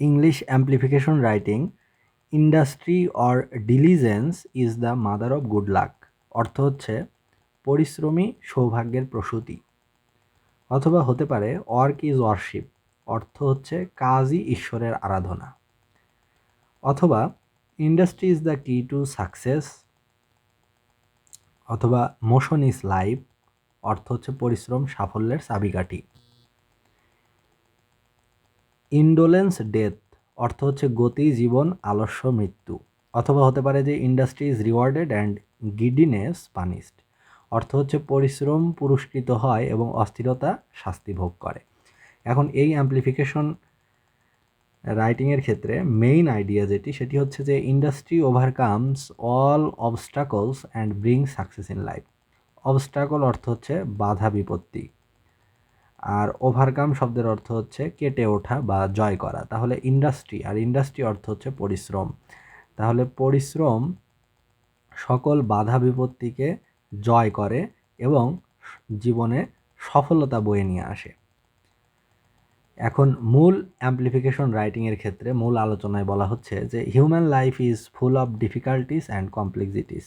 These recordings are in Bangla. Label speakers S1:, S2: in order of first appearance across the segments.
S1: English amplification writing, industry or diligence is the mother of good luck. অর্থ হচ্ছে পরিশ্রমী সৌভাগ্যের প্রসূতি। অথবা হতে পারে ওয়ার্ক ইজ ওয়ারশিপ, অর্থ হচ্ছে কাজই ঈশ্বরের আরাধনা। অথবা ইন্ডাস্ট্রি ইজ দ্য কি টু সাকসেস। অথবা মোশন ইজ লাইফ, অর্থ হচ্ছে পরিশ্রম সাফল্যের চাবিকাঠি। ইন্ডোলেন্স ডেথ, অর্থ হচ্ছে গতি জীবন আলস্য মৃত্যু। অথবা হতে পারে যে industry is rewarded and giddiness punished, অর্থ হচ্ছে পরিশ্রম পুরস্কৃত হয় এবং অস্থিরতা শাস্তি ভোগ করে। এখন এই অ্যাম্প্লিফিকেশন রাইটিংয়ের ক্ষেত্রে মেইন আইডিয়া যেটি সেটি হচ্ছে যে industry ওভারকামস all obstacles and bring success in life. Obstacle অর্থ হচ্ছে বাধা বিপত্তি, আর ওভারকাম শব্দের অর্থ হচ্ছে কেটে ওঠা বা জয় করা। তাহলে ইন্ডাস্ট্রি, আর ইন্ডাস্ট্রি অর্থ হচ্ছে পরিশ্রম। তাহলে পরিশ্রম সকল বাধা বিপত্তিকে জয় করে এবং জীবনে সফলতা বয়ে নিয়ে আসে। এখন মূল অ্যাম্প্লিফিকেশন রাইটিংয়ের ক্ষেত্রে মূল আলোচনায় বলা হচ্ছে যে human life is full of difficulties and complexities,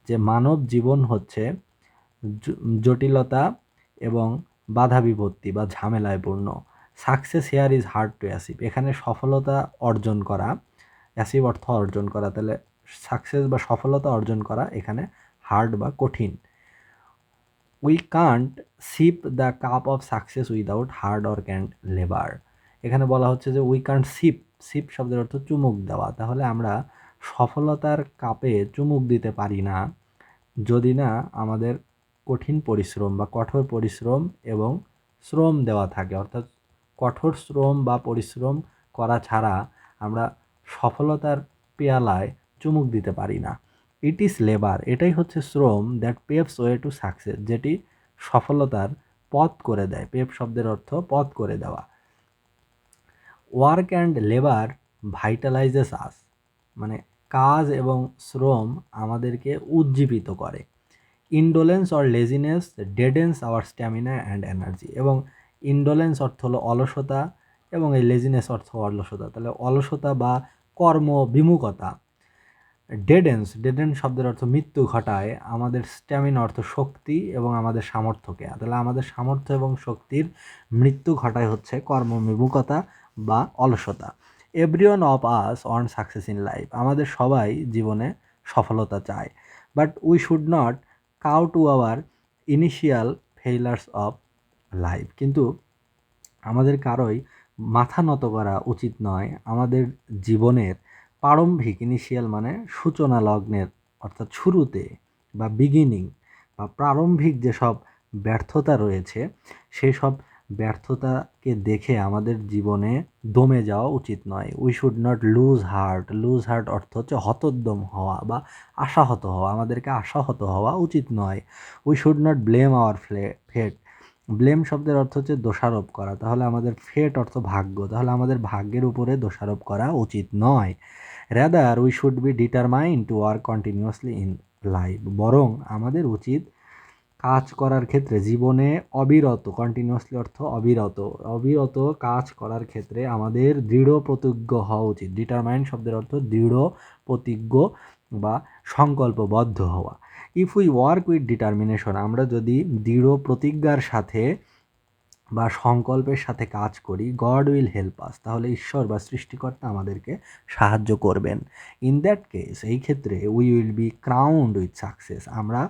S1: যে মানব জীবন হচ্ছে জটিলতা এবং বাধা বিপত্তি বা ঝামেলায় পূর্ণ। Success hair is hard to achieve, এখানে সফলতা অর্জন করা, অ্যাচিভ অর্থ অর্জন করা, তাহলে সাকসেস বা সফলতা অর্জন করা এখানে হার্ড বা কঠিন। We can't sheep the cup of success without hard work and labour. এখানে বলা হচ্ছে যে উই কান্ট সিপ, সিপ শব্দের অর্থ চুমুক দেওয়া। তাহলে আমরা সফলতার কাপে চুমুক দিতে পারি না যদি না আমাদের কঠিন পরিশ্রম বা কঠোর পরিশ্রম এবং শ্রম দেওয়া থাকে। অর্থাৎ কঠোর শ্রম বা পরিশ্রম করা ছাড়া আমরা সফলতার পেয়ালায় চুমুক দিতে পারি না। ইট ইজ লেবার, এটাই হচ্ছে শ্রম, দ্যাট পেভস ওয়ে টু সাকসেস, যেটি সফলতার পথ করে দেয়। পেভ শব্দের অর্থ পথ করে দেওয়া। Work and labour vitalises us, মানে কাজ এবং শ্রম আমাদেরকে উজ্জীবিত করে। Indolence or laziness deadens our stamina and energy, এবং ইন্ডোলেন্স অর্থ হলো অলসতা এবং এই লেজিনেস অর্থ অলসতা। তাহলে অলসতা বা কর্ম বিমুখতা। ডেডেন্স, ডেডেন্স শব্দের অর্থ মৃত্যু ঘটায়। আমাদের স্ট্যামিনা অর্থ শক্তি এবং আমাদের সামর্থ্যকে, তাহলে আমাদের সামর্থ্য এবং শক্তির মৃত্যু ঘটায় হচ্ছে কর্মবিমুখতা বা অলসতা। Everyone of us one success in life, আমাদের সবাই জীবনে সফলতা চায়। But we should not cow to our initial ফেইলার্স of life, কিন্তু আমাদের কারোই মাথা নত করা উচিত নয় আমাদের জীবনের প্রারম্ভিক, ইনিশিয়াল মানে সূচনা লগ্নের, অর্থাৎ শুরুতে বা বিগিনিং বা প্রারম্ভিক যেসব ব্যর্থতা রয়েছে সেই সব ব্যর্থতাকে দেখে আমাদের জীবনে দমে যাওয়া উচিত নয়। We should not lose heart, lose heart অর্থ হচ্ছে হতোদ্যম হওয়া বা আশাহত হওয়া, আমাদেরকে আশাহত হওয়া উচিত নয়। We should not blame our fate, blame শব্দের অর্থ হচ্ছে দোষারোপ করা। তাহলে আমাদের ফেট অর্থ ভাগ্য, তাহলে আমাদের ভাগ্যের উপরে দোষারোপ করা উচিত নয়। Rather we should be determined to work continuously in life, বরং আমাদের উচিত কাজ করার ক্ষেত্রে জীবনে অবিরত, কন্টিনিউয়াসলি অর্থ অবিরত, অবিরত কাজ করার ক্ষেত্রে আমাদের দৃঢ় প্রতিজ্ঞ হওয়া উচিত। ডিটারমাইন্ড শব্দের অর্থ দৃঢ় প্রতিজ্ঞ বা সংকল্পবদ্ধ হওয়া। If we work with determination, আমরা যদি দৃঢ় প্রতিজ্ঞার সাথে বা সংকল্পের সাথে কাজ করি, গড উইল হেল্প আস, তাহলে ঈশ্বর বা সৃষ্টিকর্তা আমাদেরকে সাহায্য করবেন। ইন দ্যাট কেস, এই ক্ষেত্রে we will be crowned with success, আমরা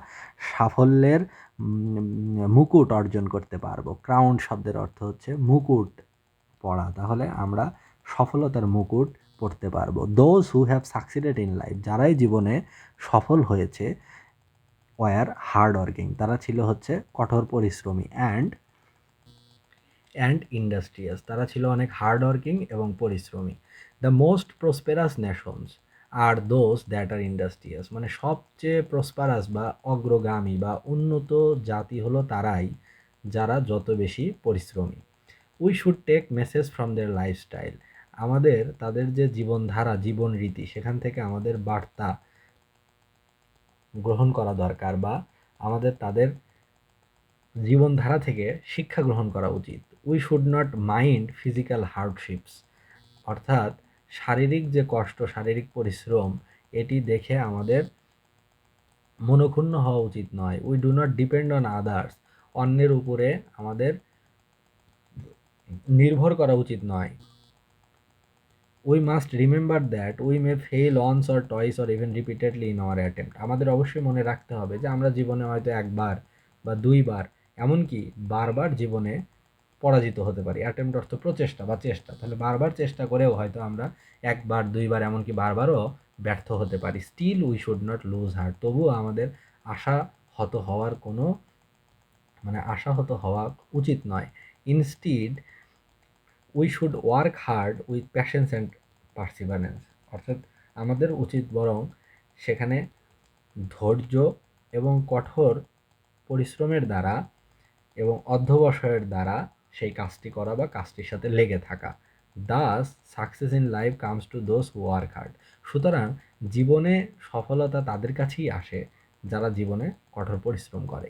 S1: সাফল্যের মুকুট অর্জন করতে পারবো। ক্রাউন্ড শব্দের অর্থ হচ্ছে মুকুট পরা, তাহলে আমরা সফলতার মুকুট পরতে পারবো। Those who have succeeded in life, যারাই জীবনে সফল হয়েছে, ওয়ার হার্ড ওয়ার্কিং, তারা ছিল হচ্ছে কঠোর পরিশ্রমী, অ্যান্ড ইন্ডাস্ট্রিয়াস, তারা ছিল অনেক হার্ড ওয়ার্কিং এবং পরিশ্রমী। The most prosperous nations are those that are industrious, মানে সবচেয়ে প্রসপারাস বা অগ্রগামী বা উন্নত জাতি হলো তারাই যারা যত বেশি পরিশ্রমী। We should take message from their lifestyle, আমাদের তাদের যে জীবনধারা, জীবন রীতি, সেখান থেকে আমাদের বার্তা গ্রহণ করা দরকার, বা আমাদের তাদের জীবনধারা থেকে শিক্ষা গ্রহণ করা উচিত। We should not mind physical hardships, অর্থাৎ শারীরিক যে কষ্ট, শারীরিক পরিশ্রম, এটি দেখে আমাদের মনক্ষুণ্ণ হওয়া উচিত নয়। We do not depend on others, অন্যের উপরে আমাদের নির্ভর করা উচিত নয়। We must remember that we may fail once or twice or even repeatedly in our attempt. আমাদের অবশ্যই মনে রাখতে হবে যে আমরা জীবনে হয়তো একবার বা দুইবার, এমনকি বারবার জীবনে পরাজিত হতে পারি। অ্যাটেম্প্ট অর্থ প্রচেষ্টা বা চেষ্টা, তাহলে বারবার চেষ্টা করেও হয়তো আমরা একবার দুইবার এমনকি বারবারও ব্যর্থ হতে পারি। Still we should not lose heart, তবুও আমাদের আশাহত হওয়ার কোনো আশাহত হওয়া উচিত নয়। Instead we should work hard with patience and perseverance, অর্থাৎ আমাদের উচিত বরং সেখানে ধৈর্য এবং কঠোর পরিশ্রমের দ্বারা এবং অধ্যবসায়ের দ্বারা সেই কাজটি করা বা কাজটির সাথে লেগে থাকা। Das success in life comes to those who work hard. সুতরাং জীবনে সফলতা তাদের কাছেই আসে যারা জীবনে কঠোর পরিশ্রম করে।